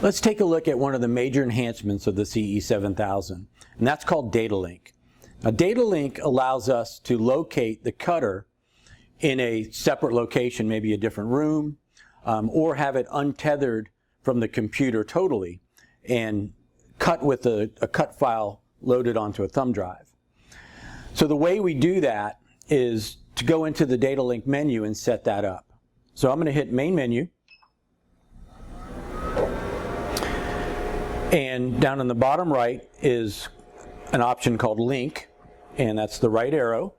Let's take a look at one of the major enhancements of the CE7000, and that's called Datalink. Now, Datalink allows us to locate the cutter in a separate location, maybe a different room, or have it untethered from the computer totally and cut with a cut file loaded onto a thumb drive. So the way we do that is to go into the Datalink menu and set that up. So I'm going to hit Main Menu, and down in the bottom right is an option called Link, and that's the right arrow.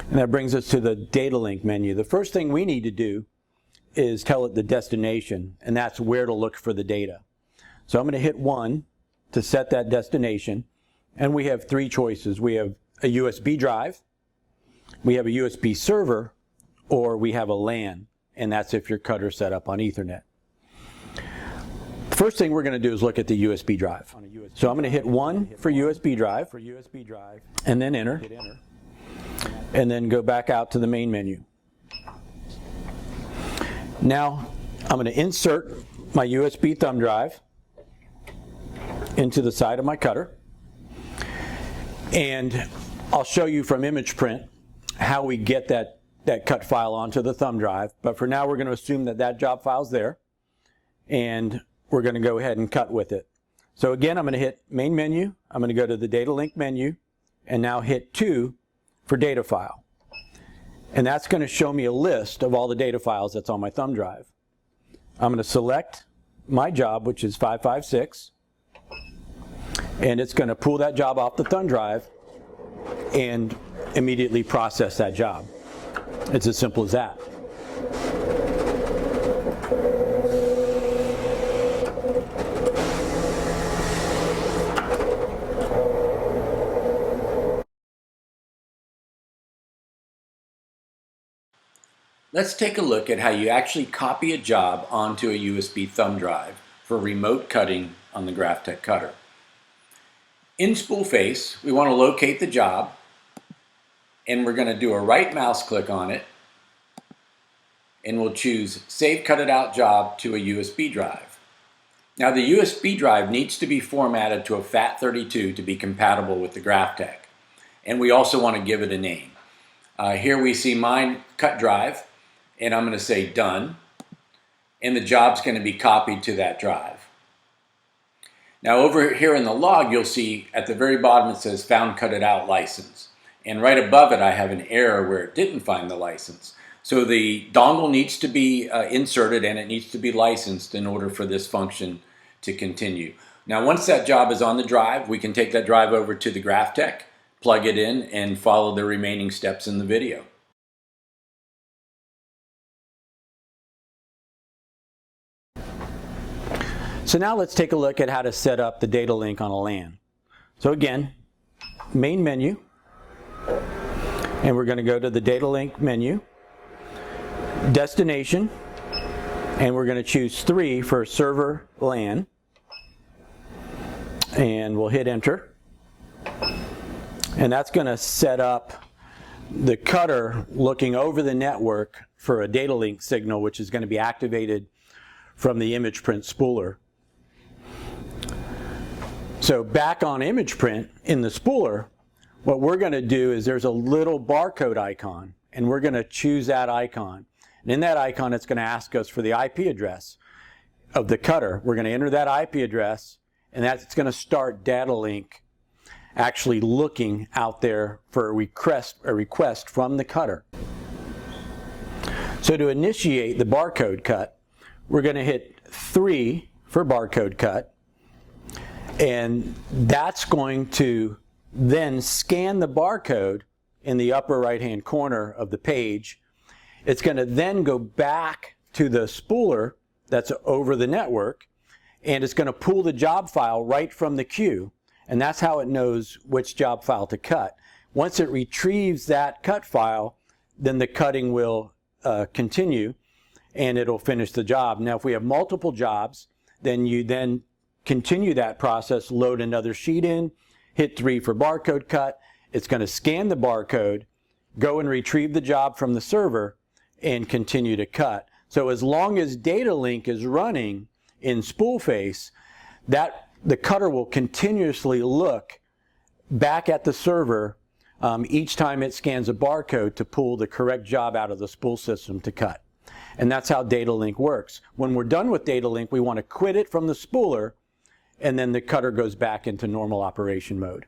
And that brings us to the Datalink menu. The first thing we need to do is tell it the destination, and that's where to look for the data. So I'm going to hit 1 to set that destination, and we have 3 choices. We have a USB drive, we have a USB server, or we have a LAN, and that's if your cutter's set up on Ethernet. First thing we're going to do is look at the USB drive. So I'm going to hit 1 for USB drive, and then enter, and then go back out to the main menu. Now I'm going to insert my USB thumb drive into the side of my cutter, and I'll show you from image print how we get that cut file onto the thumb drive, but for now we're going to assume that that job file's there, and we're going to go ahead and cut with it. So again, I'm going to hit Main Menu, I'm going to go to the Datalink menu, and now hit 2 for Data File. And that's going to show me a list of all the data files that's on my thumb drive. I'm going to select my job, which is 556, and it's going to pull that job off the thumb drive and immediately process that job. It's as simple as that. Let's take a look at how you actually copy a job onto a USB thumb drive for remote cutting on the GraphTech cutter. In Spool Face, we want to locate the job, and we're going to do a right mouse click on it, and we'll choose Save Cutted Out Job to a USB drive. Now the USB drive needs to be formatted to a FAT32 to be compatible with the GraphTech, and we also want to give it a name. Here we see mine cut drive, and I'm going to say Done, and the job's going to be copied to that drive. Now over here in the log, you'll see at the very bottom it says Found Cutted Out License, and right above it I have an error where it didn't find the license. So the dongle needs to be inserted, and it needs to be licensed in order for this function to continue. Now once that job is on the drive, we can take that drive over to the GraphTech, plug it in, and follow the remaining steps in the video. So now let's take a look at how to set up the Datalink on a LAN. So again, Main Menu, and we're going to go to the Datalink menu, Destination, and we're going to choose 3 for Server LAN, and we'll hit Enter, and that's going to set up the cutter looking over the network for a Datalink signal, which is going to be activated from the image print spooler. So back on image print in the spooler, what we're going to do is there's a little barcode icon, and we're going to choose that icon. And in that icon, it's going to ask us for the IP address of the cutter. We're going to enter that IP address, and that's going to start Datalink actually looking out there for a request from the cutter. So to initiate the barcode cut, we're going to hit 3 for barcode cut, and that's going to then scan the barcode in the upper right hand corner of the page. It's going to then go back to the spooler that's over the network, and it's going to pull the job file right from the queue, and that's how it knows which job file to cut. Once it retrieves that cut file, then the cutting will continue, and it'll finish the job. Now if we have multiple jobs, then you then continue that process, load another sheet in, hit 3 for barcode cut. It's going to scan the barcode, go and retrieve the job from the server, and continue to cut. So as long as Datalink is running in spool face, the cutter will continuously look back at the server each time it scans a barcode to pull the correct job out of the spool system to cut. And that's how Datalink works. When we're done with Datalink, we want to quit it from the spooler, and then the cutter goes back into normal operation mode.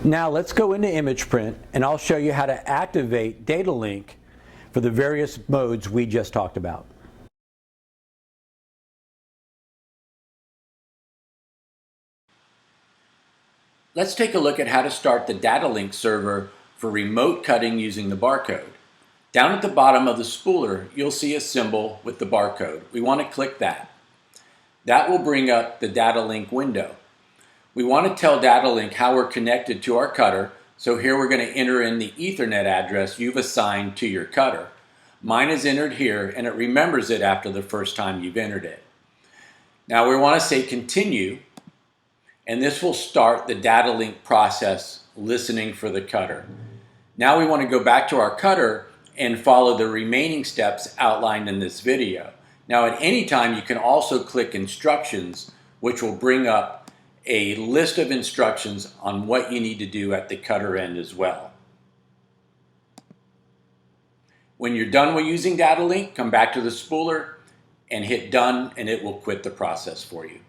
Now let's go into image print, and I'll show you how to activate Datalink for the various modes we just talked about. Let's take a look at how to start the Datalink server for remote cutting using the barcode. Down at the bottom of the spooler, you'll see a symbol with the barcode. We want to click that. That will bring up the Datalink window. We want to tell Datalink how we're connected to our cutter, so here we're going to enter in the Ethernet address you've assigned to your cutter. Mine is entered here, and it remembers it after the first time you've entered it. Now we want to say continue, and this will start the Datalink process listening for the cutter. Now we want to go back to our cutter and follow the remaining steps outlined in this video. Now at any time you can also click instructions, which will bring up a list of instructions on what you need to do at the cutter end as well. When you're done with using Datalink, come back to the spooler and hit done, and it will quit the process for you.